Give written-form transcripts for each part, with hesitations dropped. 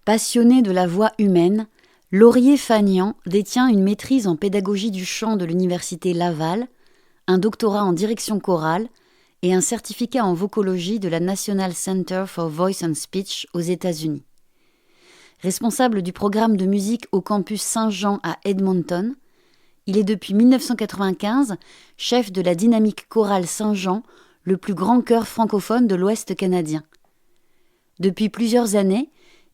Passionné de la voix humaine, Laurier Fagnan détient une maîtrise en pédagogie du chant de l'université Laval, un doctorat en direction chorale et un certificat en vocologie de la National Center for Voice and Speech aux États-Unis. Responsable du programme de musique au campus Saint-Jean à Edmonton, il est depuis 1995 chef de la Dynamique chorale Saint-Jean, le plus grand chœur francophone de l'Ouest canadien. Depuis plusieurs années,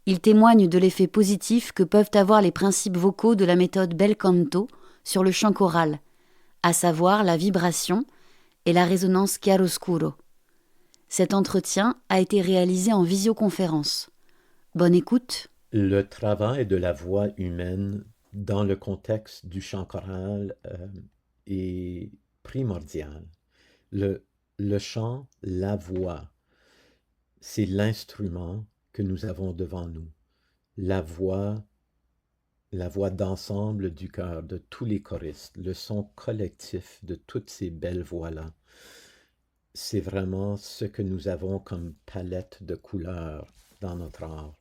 il témoigne de l'effet positif que peuvent avoir les principes vocaux de la méthode Bel Canto sur le chant choral, à savoir la vibration et la résonance chiaroscuro. Cet entretien a été réalisé en visioconférence. Bonne écoute. Le travail de la voix humaine dans le contexte du chant choral est primordial. Le, le chant, la voix, c'est l'instrument que nous avons devant nous. La voix d'ensemble du cœur de tous les choristes, le son collectif de toutes ces belles voix-là. C'est vraiment ce que nous avons comme palette de couleurs dans notre art,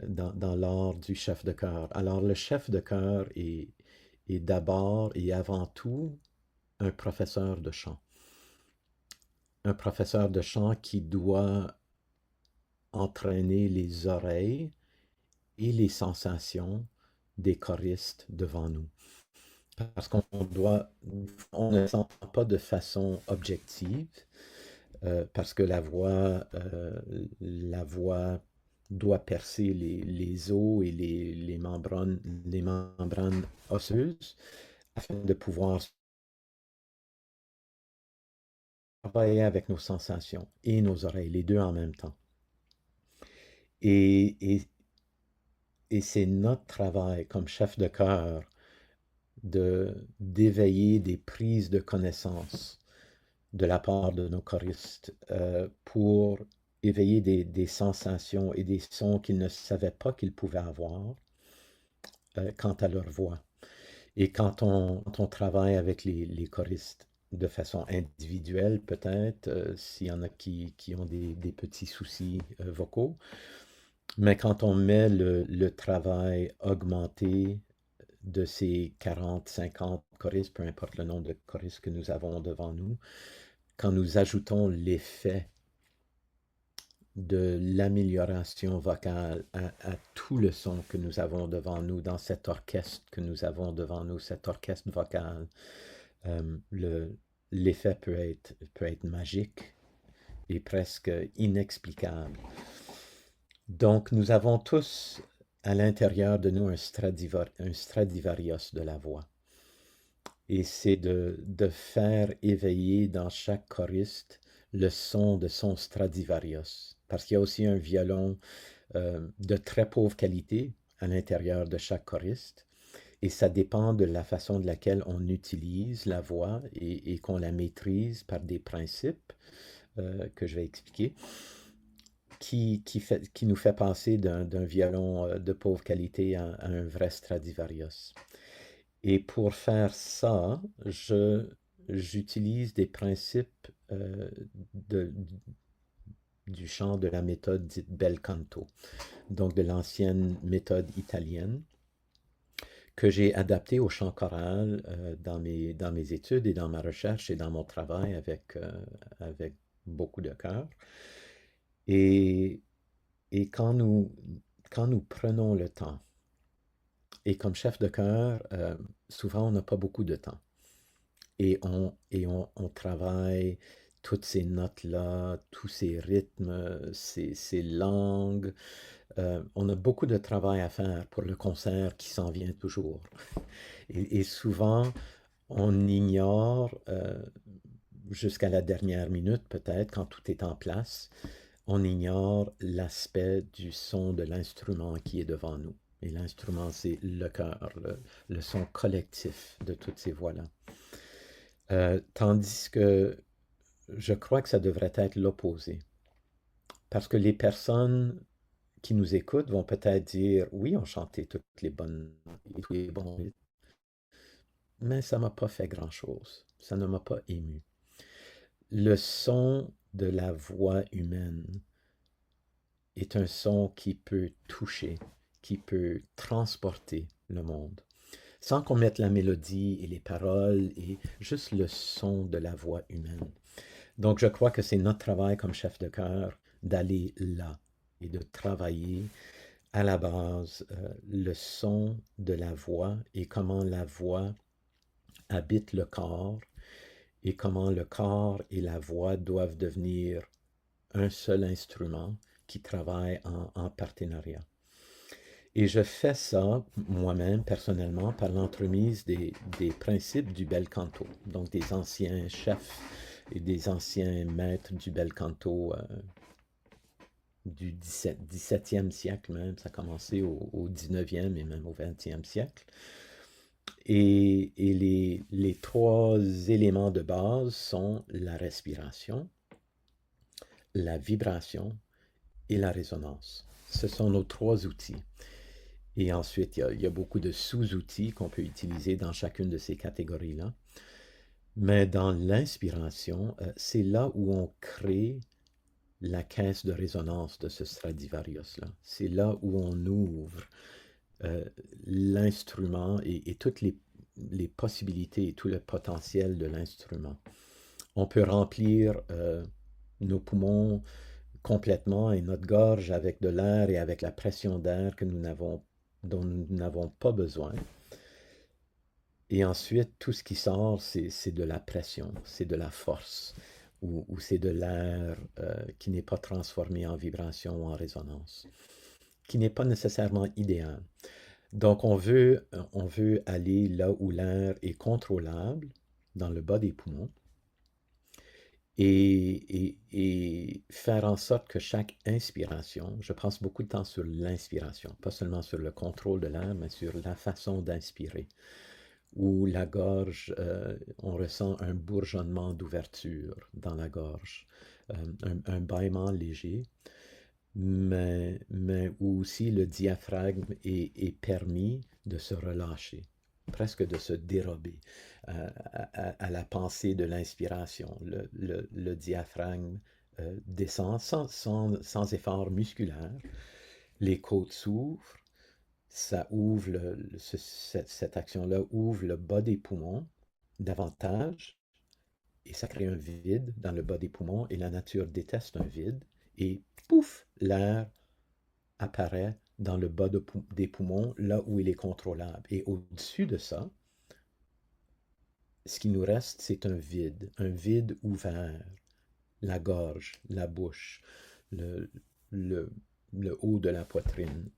dans l'art du chef de chœur. Alors le chef de chœur est d'abord et avant tout un professeur de chant. Un professeur de chant qui doit entraîner les oreilles et les sensations des choristes devant nous. Parce on ne s'entend pas de façon objective, parce que la voix doit percer les os et les membranes osseuses afin de pouvoir travailler avec nos sensations et nos oreilles, les deux en même temps. Et, et, et c'est notre travail comme chef de chœur d'éveiller des prises de connaissance de la part de nos choristes pour éveiller des sensations et des sons qu'ils ne savaient pas qu'ils pouvaient avoir quant à leur voix. Et quand on travaille avec les choristes de façon individuelle, peut-être, s'il y en a qui ont des petits soucis vocaux, mais quand on met le travail augmenté de ces 40, 50 choristes, peu importe le nombre de choristes que nous avons devant nous, quand nous ajoutons l'effet de l'amélioration vocale à tout le son que nous avons devant nous, dans cet orchestre que nous avons devant nous, cet orchestre vocal, l'effet peut être magique et presque inexplicable. Donc, nous avons tous à l'intérieur de nous un Stradivarius de la voix. Et c'est de faire éveiller dans chaque choriste le son de son Stradivarius. Parce qu'il y a aussi un violon de très pauvre qualité à l'intérieur de chaque choriste. Et ça dépend de la façon de laquelle on utilise la voix et qu'on la maîtrise par des principes que je vais expliquer, qui nous fait passer d'un violon de pauvre qualité à un vrai Stradivarius. Et pour faire ça, j'utilise des principes du chant de la méthode dite bel canto, donc de l'ancienne méthode italienne, que j'ai adaptée au chant choral dans mes études et dans ma recherche et dans mon travail avec beaucoup de cœur. Et quand nous prenons le temps, et comme chef de chœur, souvent on n'a pas beaucoup de temps. Et on travaille toutes ces notes-là, tous ces rythmes, ces langues. On a beaucoup de travail à faire pour le concert qui s'en vient toujours. Et souvent, on ignore, jusqu'à la dernière minute peut-être, quand tout est en place, on ignore l'aspect du son de l'instrument qui est devant nous. Et l'instrument, c'est le cœur, le son collectif de toutes ces voix-là. Tandis que je crois que ça devrait être l'opposé. Parce que les personnes qui nous écoutent vont peut-être dire, oui, on chantait toutes les bonnes et tous les bons rythmes, mais ça m'a pas fait grand-chose. Ça ne m'a pas ému. Le son de la voix humaine est un son qui peut toucher, qui peut transporter le monde, sans qu'on mette la mélodie et les paroles et juste le son de la voix humaine. Donc je crois que c'est notre travail comme chef de chœur d'aller là et de travailler à la base le son de la voix et comment la voix habite le corps et comment le corps et la voix doivent devenir un seul instrument qui travaille en partenariat. Et je fais ça moi-même personnellement par l'entremise des principes du bel canto, donc des anciens chefs et des anciens maîtres du bel canto du 17e siècle même, ça a commencé au 19e et même au 20e siècle. Et les trois éléments de base sont la respiration, la vibration et la résonance. Ce sont nos trois outils. Et ensuite, il y a beaucoup de sous-outils qu'on peut utiliser dans chacune de ces catégories-là. Mais dans l'inspiration, c'est là où on crée la caisse de résonance de ce Stradivarius-là. C'est là où on ouvre l'instrument et toutes les possibilités et tout le potentiel de l'instrument. On peut remplir nos poumons complètement et notre gorge avec de l'air et avec la pression d'air dont nous n'avons pas besoin. Et ensuite, tout ce qui sort, c'est de la pression, c'est de la force, ou c'est de l'air qui n'est pas transformé en vibration ou en résonance, qui n'est pas nécessairement idéal. Donc, on veut aller là où l'air est contrôlable, dans le bas des poumons, et faire en sorte que chaque inspiration, je passe beaucoup de temps sur l'inspiration, pas seulement sur le contrôle de l'air, mais sur la façon d'inspirer, où la gorge, on ressent un bourgeonnement d'ouverture dans la gorge, un bâillement léger, mais où aussi le diaphragme est permis de se relâcher, presque de se dérober à la pensée de l'inspiration. Le diaphragme descend sans effort musculaire, les côtes s'ouvrent, ça ouvre, cette action-là ouvre le bas des poumons davantage et ça crée un vide dans le bas des poumons et la nature déteste un vide et pouf, l'air apparaît dans le bas des poumons, là où il est contrôlable. Et au-dessus de ça, ce qui nous reste, c'est un vide ouvert, la gorge, la bouche, le, le, le haut de la poitrine,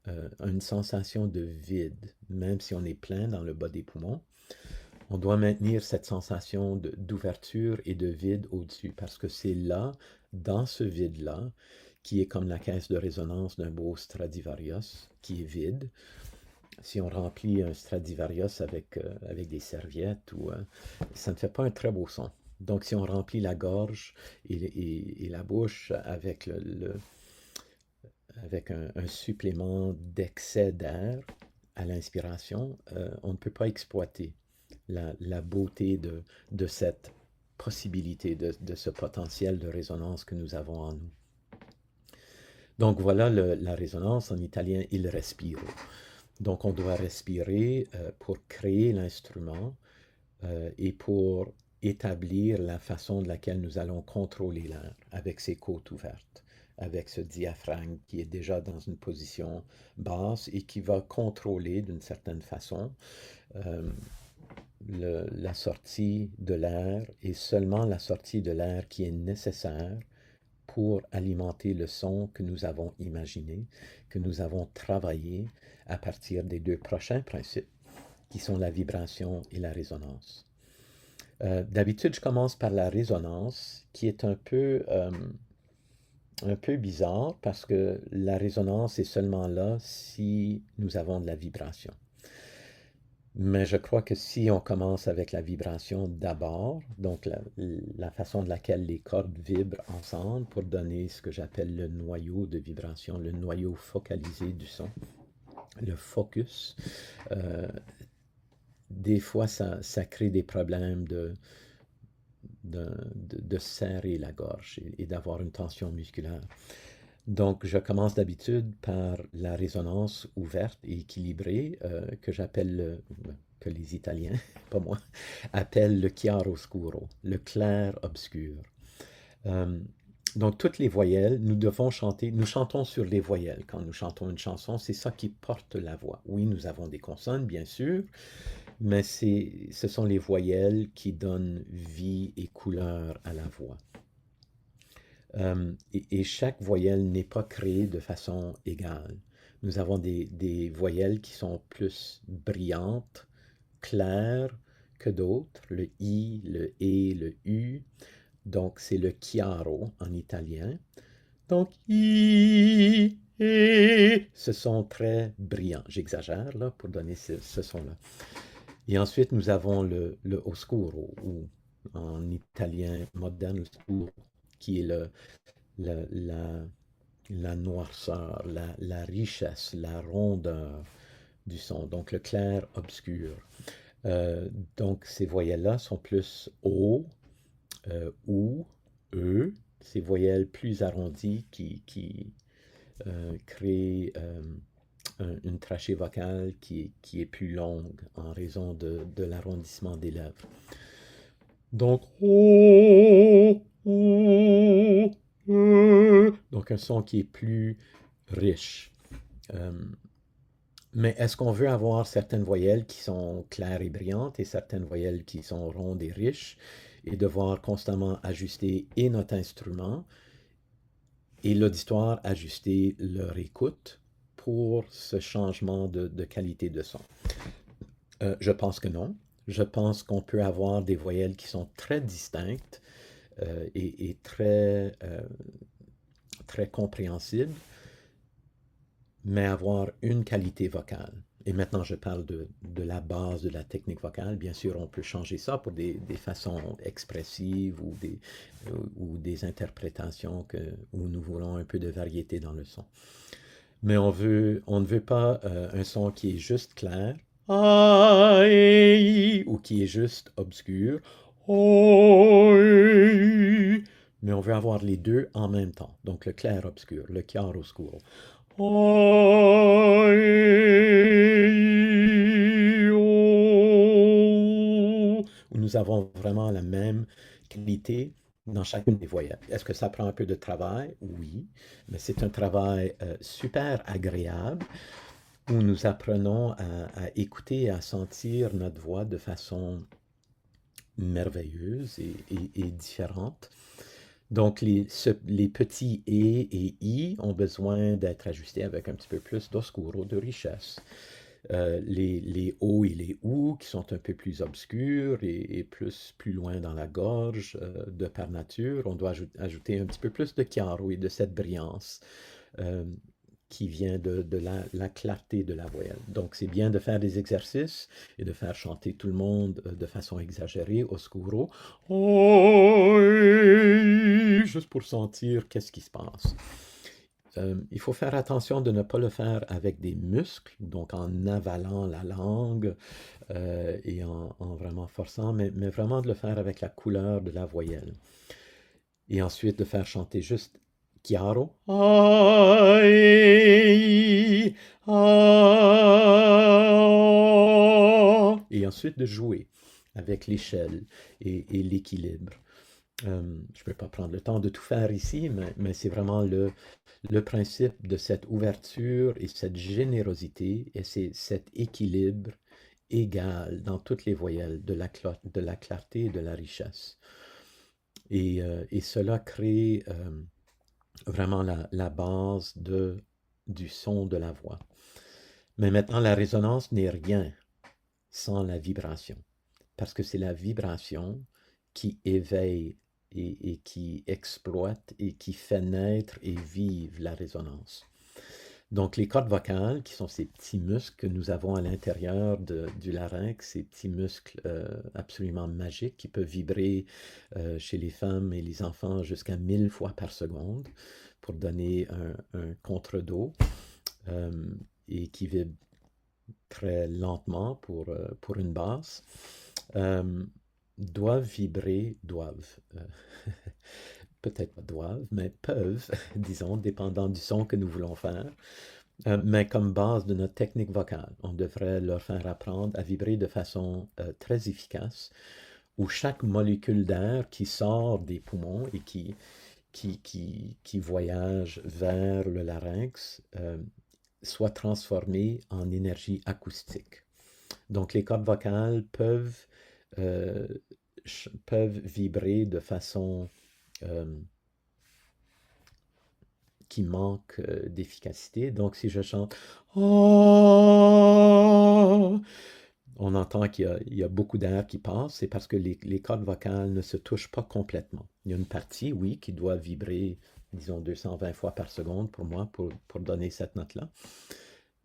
une sensation de vide, même si on est plein dans le bas des poumons. On doit maintenir cette sensation d'ouverture et de vide au-dessus, parce que c'est là, dans ce vide-là, qui est comme la caisse de résonance d'un beau Stradivarius, qui est vide. Si on remplit un Stradivarius avec des serviettes, ça ne fait pas un très beau son. Donc si on remplit la gorge et la bouche avec, avec un supplément d'excès d'air à l'inspiration, on ne peut pas exploiter la beauté de cette possibilité, de ce potentiel de résonance que nous avons en nous. Donc voilà la résonance, en italien, il respiro. Donc on doit respirer pour créer l'instrument et pour établir la façon de laquelle nous allons contrôler l'air avec ses côtes ouvertes, avec ce diaphragme qui est déjà dans une position basse et qui va contrôler d'une certaine façon la sortie de l'air et seulement la sortie de l'air qui est nécessaire pour alimenter le son que nous avons imaginé, que nous avons travaillé à partir des deux prochains principes, qui sont la vibration et la résonance. D'habitude, je commence par la résonance, qui est un peu bizarre, parce que la résonance est seulement là si nous avons de la vibration. Mais je crois que si on commence avec la vibration d'abord, donc la façon de laquelle les cordes vibrent ensemble pour donner ce que j'appelle le noyau de vibration, le noyau focalisé du son, le focus, des fois ça crée des problèmes de serrer la gorge et d'avoir une tension musculaire. Donc, je commence d'habitude par la résonance ouverte et équilibrée que que les Italiens, pas moi, appellent le chiaroscuro, le clair-obscur. Euh, donc, toutes les voyelles, nous devons chanter, nous chantons sur les voyelles. Quand nous chantons une chanson, c'est ça qui porte la voix. Oui, nous avons des consonnes, bien sûr, mais ce sont les voyelles qui donnent vie et couleur à la voix. Et chaque voyelle n'est pas créée de façon égale. Nous avons des voyelles qui sont plus brillantes, claires que d'autres, le I, le E, le U. Donc, c'est le chiaro en italien. Donc, I, E, ce sont très brillants. J'exagère là pour donner ce son-là. Et ensuite, nous avons le oscuro, ou en italien moderne, le scuro, qui est la, la, la noirceur, la richesse, la rondeur du son. Donc, le clair-obscur. Donc, ces voyelles-là sont plus O, OU, E, ces voyelles plus arrondies qui créent une trachée vocale qui est plus longue en raison de l'arrondissement des lèvres. Donc, O, O, E. Donc, un son qui est plus riche. Euh, mais est-ce qu'on veut avoir certaines voyelles qui sont claires et brillantes et certaines voyelles qui sont rondes et riches et devoir constamment ajuster et notre instrument et l'auditoire ajuster leur écoute pour ce changement de qualité de son? Je pense que non. Je pense qu'on peut avoir des voyelles qui sont très distinctes et très compréhensibles, mais avoir une qualité vocale. Et maintenant, je parle de la base de la technique vocale. Bien sûr, on peut changer ça pour des façons expressives ou des interprétations où nous voulons un peu de variété dans le son. Mais on ne veut pas un son qui est juste clair, ah, et, ou qui est juste obscur, oh, et, mais on veut avoir les deux en même temps. Donc le clair-obscur, le chiaro-scuro. Oh, et, oh, où nous avons vraiment la même qualité dans chacune des voyelles. Est-ce que ça prend un peu de travail? Oui, mais c'est un travail super agréable où nous apprenons à écouter et à sentir notre voix de façon merveilleuse et différente. Donc, les petits et i ont besoin d'être ajustés avec un petit peu plus d'oscuro, de richesse. Les O et les OU qui sont un peu plus obscurs et plus loin dans la gorge de par nature, on doit ajouter un petit peu plus de chiaro et de cette brillance euh, qui vient de la clarté de la voyelle. Donc c'est bien de faire des exercices et de faire chanter tout le monde de façon exagérée, oscuro, oh, juste pour sentir qu'est-ce qui se passe. Il faut faire attention de ne pas le faire avec des muscles, donc en avalant la langue et en vraiment forçant, mais vraiment de le faire avec la couleur de la voyelle. Et ensuite de faire chanter juste chiaro, ai, ah, et ensuite de jouer avec l'échelle et l'équilibre. Je ne vais pas prendre le temps de tout faire ici, mais c'est vraiment le principe de cette ouverture et cette générosité et c'est cet équilibre égal dans toutes les voyelles de la clarté et de la richesse. Et cela crée vraiment la base du son de la voix. Mais maintenant, la résonance n'est rien sans la vibration, parce que c'est la vibration qui éveille et qui exploite et qui fait naître et vivre la résonance. Donc les cordes vocales, qui sont ces petits muscles que nous avons à l'intérieur du larynx, ces petits muscles absolument magiques qui peuvent vibrer chez les femmes et les enfants jusqu'à 1000 fois par seconde pour donner un contre-do et qui vibre très lentement pour une basse, doivent vibrer, peut-être pas doivent, mais peuvent, disons, dépendant du son que nous voulons faire, mais comme base de notre technique vocale. On devrait leur faire apprendre à vibrer de façon très efficace, où chaque molécule d'air qui sort des poumons et qui voyage vers le larynx soit transformée en énergie acoustique. Donc les cordes vocales euh, peuvent vibrer de façon qui manque d'efficacité. Donc si je chante oh, on entend qu'il y a beaucoup d'air qui passe, c'est parce que les cordes vocales ne se touchent pas complètement. Il y a une partie, oui, qui doit vibrer, disons, 220 fois par seconde pour moi, pour donner cette note-là.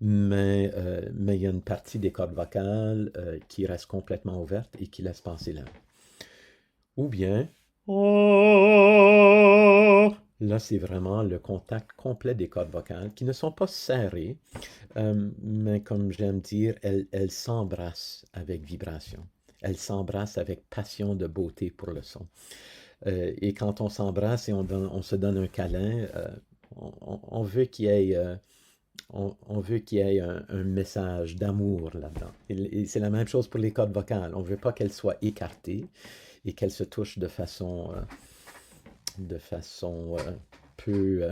Mais il y a une partie des cordes vocales qui reste complètement ouverte et qui laisse passer l'air. Ou bien, oh, là, c'est vraiment le contact complet des cordes vocales qui ne sont pas serrées, mais comme j'aime dire, elles s'embrassent avec vibration. Elles s'embrassent avec passion de beauté pour le son. Et quand on s'embrasse et on se donne un câlin, on veut qu'il y ait, on veut qu'il y ait un message d'amour là-dedans. Et c'est la même chose pour les cordes vocales. On ne veut pas qu'elles soient écartées et qu'elles se touchent de façon peu,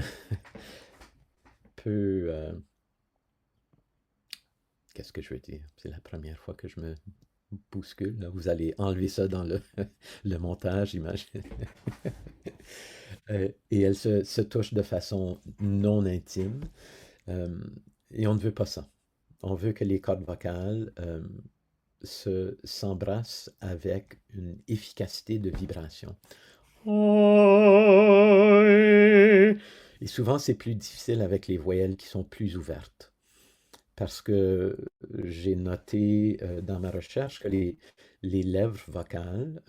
peu, qu'est-ce que je veux dire? C'est la première fois que je me bouscule. Là. Vous allez enlever ça dans le montage, j'imagine. Et elles se touchent de façon non intime. Et on ne veut pas ça. On veut que les cordes vocales s'embrassent avec une efficacité de vibration. Et souvent, c'est plus difficile avec les voyelles qui sont plus ouvertes. Parce que j'ai noté dans ma recherche que les lèvres vocales,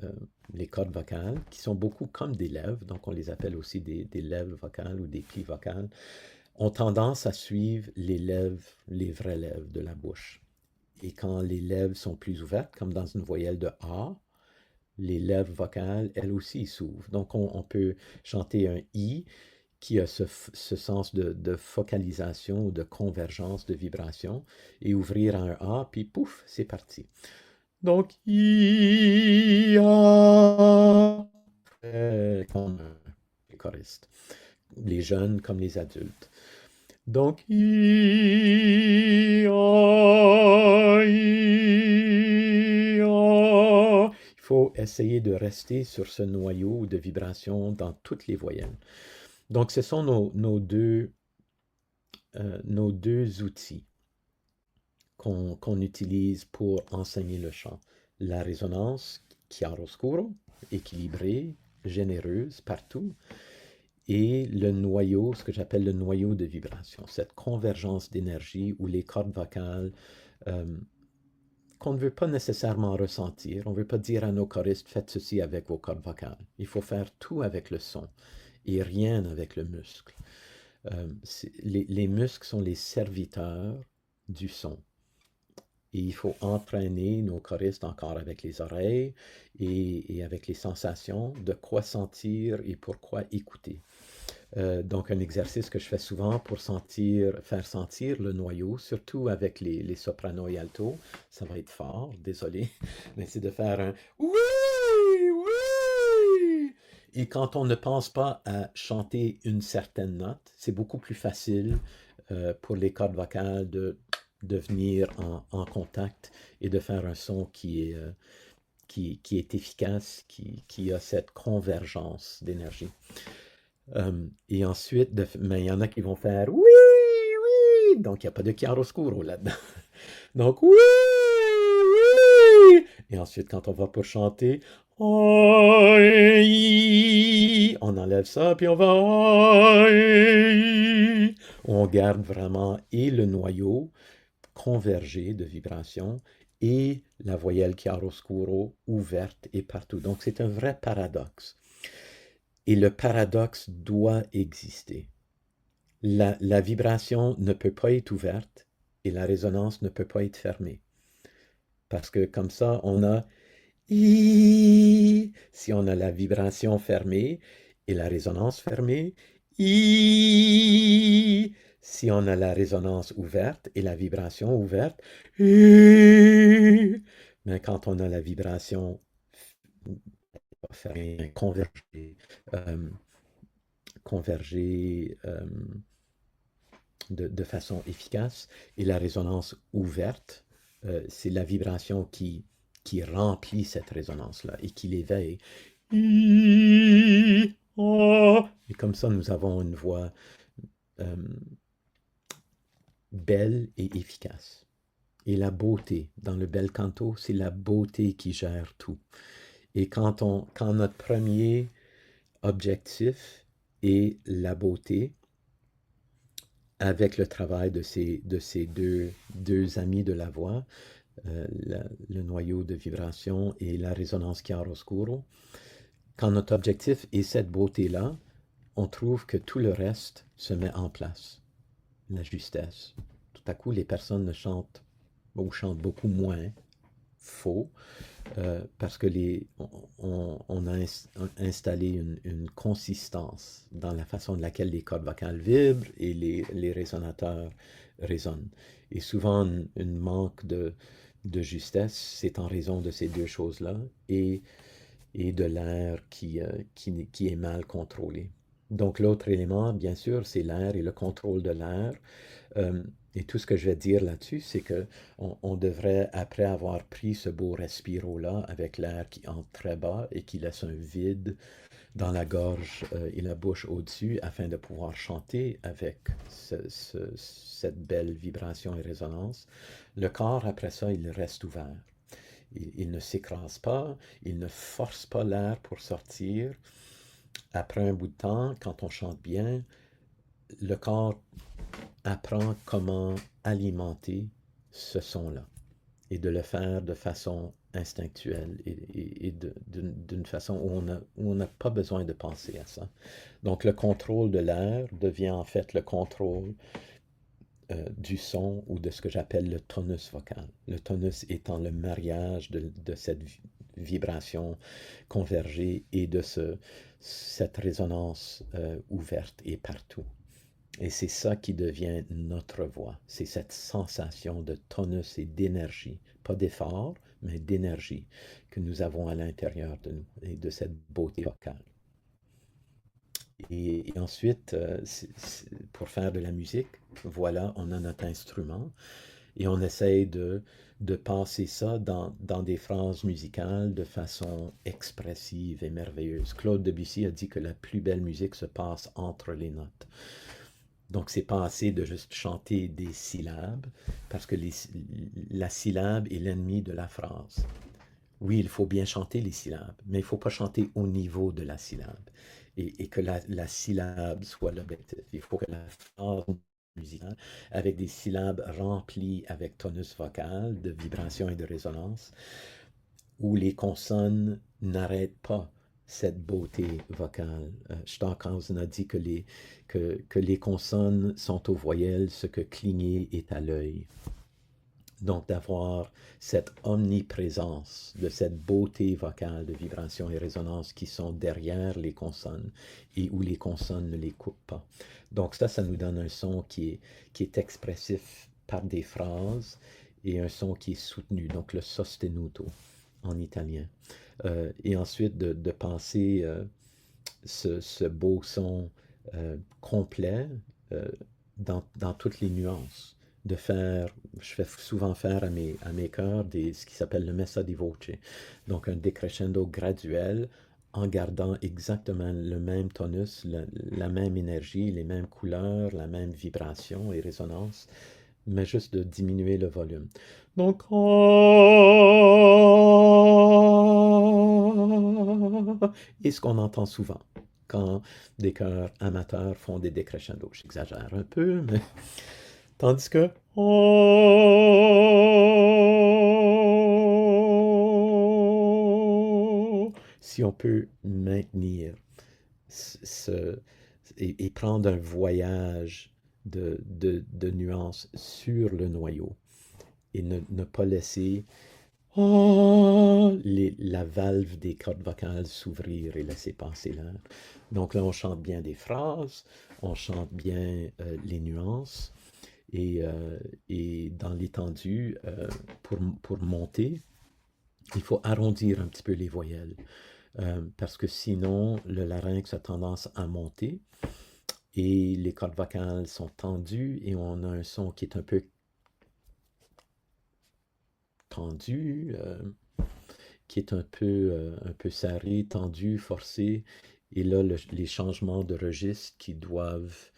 les cordes vocales, qui sont beaucoup comme des lèvres, donc on les appelle aussi des lèvres vocales ou des plis vocales, ont tendance à suivre les lèvres, les vraies lèvres de la bouche. Et quand les lèvres sont plus ouvertes, comme dans une voyelle de A, les lèvres vocales, elles aussi s'ouvrent. Donc on peut chanter un I qui a ce sens de focalisation ou de convergence de vibration et ouvrir un A, puis pouf, c'est parti. Donc, I, A, comme les choristes, les jeunes comme les adultes. Donc, I, A, I, A. Il faut essayer de rester sur ce noyau de vibration dans toutes les voyelles. Donc, ce sont nos deux outils qu'on utilise pour enseigner le chant. La résonance chiaroscuro, équilibrée, généreuse partout, et le noyau, ce que j'appelle le noyau de vibration, cette convergence d'énergie où les cordes vocales qu'on ne veut pas nécessairement ressentir. On ne veut pas dire à nos choristes, faites ceci avec vos cordes vocales. Il faut faire tout avec le son et rien avec le muscle. Les muscles sont les serviteurs du son. Et il faut entraîner nos choristes encore avec les oreilles et avec les sensations de quoi sentir et pourquoi écouter. Donc un exercice que je fais souvent pour faire sentir le noyau, surtout avec les sopranos et altos, ça va être fort, désolé, mais c'est de faire un oui, oui. Et quand on ne pense pas à chanter une certaine note, c'est beaucoup plus facile pour les cordes vocales de venir en contact et de faire un son qui est efficace, qui a cette convergence d'énergie. Et ensuite, mais il y en a qui vont faire oui, oui, donc il n'y a pas de chiaroscuro là-dedans. Donc oui, oui. Et ensuite, quand on va pour chanter, on enlève ça, puis on va, on garde vraiment et le noyau convergé de vibration et la voyelle chiaroscuro ouverte et partout. Donc c'est un vrai paradoxe. Et le paradoxe doit exister. La vibration ne peut pas être ouverte et la résonance ne peut pas être fermée. Parce que comme ça, on a I si on a la vibration fermée Et la résonance fermée, I. Si on a la résonance ouverte et la vibration ouverte, I. Mais quand on a la vibration fermée, euh, converger de façon efficace, et la résonance ouverte, c'est la vibration qui remplit cette résonance-là et qui l'éveille. Et comme ça, nous avons une voix euh, belle et efficace. Et la beauté, dans le bel canto, c'est la beauté qui gère tout. Et quand notre premier objectif est la beauté, avec le travail de ces deux amis de la voix, le noyau de vibration et la résonance chiaroscuro, quand notre objectif est cette beauté-là, on trouve que tout le reste se met en place. La justesse. Tout à coup, les personnes ne chantent ou chantent beaucoup moins faux parce que on a installé une consistance dans la façon de laquelle les cordes vocales vibrent et les résonateurs résonnent. Et souvent, une manque de justesse, c'est en raison de ces deux choses-là et de l'air qui est mal contrôlé. Donc l'autre élément, bien sûr, c'est l'air et le contrôle de l'air. Et tout ce que je vais dire là-dessus, c'est que on devrait, après avoir pris ce beau respiro-là, avec l'air qui entre très bas et qui laisse un vide dans la gorge et la bouche au-dessus, afin de pouvoir chanter avec cette belle vibration et résonance, le corps, après ça, il reste ouvert. Il ne s'écrase pas, il ne force pas l'air pour sortir. Après un bout de temps, quand on chante bien, le corps apprend comment alimenter ce son-là et de le faire de façon instinctuelle et d'une façon où on n'a pas besoin de penser à ça. Donc le contrôle de l'air devient en fait le contrôle du son ou de ce que j'appelle le tonus vocal. Le tonus étant le mariage de cette vibration convergée et de cette résonance ouverte et partout. Et c'est ça qui devient notre voix. C'est cette sensation de tonus et d'énergie, pas d'effort, mais d'énergie que nous avons à l'intérieur de nous et de cette beauté vocale. Et ensuite, pour faire de la musique, voilà, on a notre instrument et on essaye de passer ça dans des phrases musicales de façon expressive et merveilleuse. Claude Debussy a dit que la plus belle musique se passe entre les notes. Donc, c'est pas assez de juste chanter des syllabes, parce que la syllabe est l'ennemi de la phrase. Oui, il faut bien chanter les syllabes, mais il ne faut pas chanter au niveau de la syllabe. Et que la syllabe soit l'objectif. Il faut que la phrase musicale, avec des syllabes remplies avec tonus vocal, de vibration et de résonance, où les consonnes n'arrêtent pas cette beauté vocale. Stockhausen a dit que les consonnes sont aux voyelles ce que cligner est à l'œil. Donc d'avoir cette omniprésence de cette beauté vocale de vibration et résonance qui sont derrière les consonnes et où les consonnes ne les coupent pas. Donc ça nous donne un son qui est expressif par des phrases et un son qui est soutenu, donc le sostenuto en italien. Et ensuite de penser ce beau son complet dans toutes les nuances. Je fais souvent faire à mes chœurs ce qui s'appelle le messa di voce, donc un décrescendo graduel en gardant exactement le même tonus, la même énergie, les mêmes couleurs, la même vibration et résonance, mais juste de diminuer le volume. Donc, et ce qu'on entend souvent quand des chœurs amateurs font des décrescendos. J'exagère un peu, mais tandis que si on peut maintenir et prendre un voyage de nuances sur le noyau et ne pas laisser la valve des cordes vocales s'ouvrir et laisser passer l'air. Donc là, on chante bien des phrases, on chante bien les nuances, et dans l'étendue, pour monter, il faut arrondir un petit peu les voyelles, parce que sinon, le larynx a tendance à monter et les cordes vocales sont tendues et on a un son qui est un peu tendu, qui est un peu serré, tendu, forcé. Et là, les changements de registre qui doivent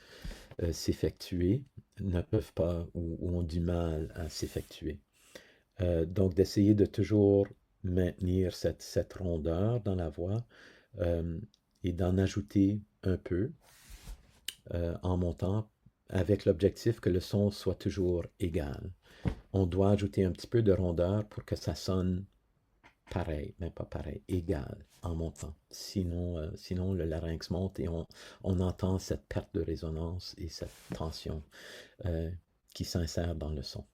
s'effectuer ne peuvent pas ou ont du mal à s'effectuer. Donc, d'essayer de toujours maintenir cette rondeur dans la voix, euh, et d'en ajouter un peu en montant avec l'objectif que le son soit toujours égal. On doit ajouter un petit peu de rondeur pour que ça sonne pareil, mais pas pareil, égal en montant. Sinon le larynx monte et on entend cette perte de résonance et cette tension qui s'insère dans le son.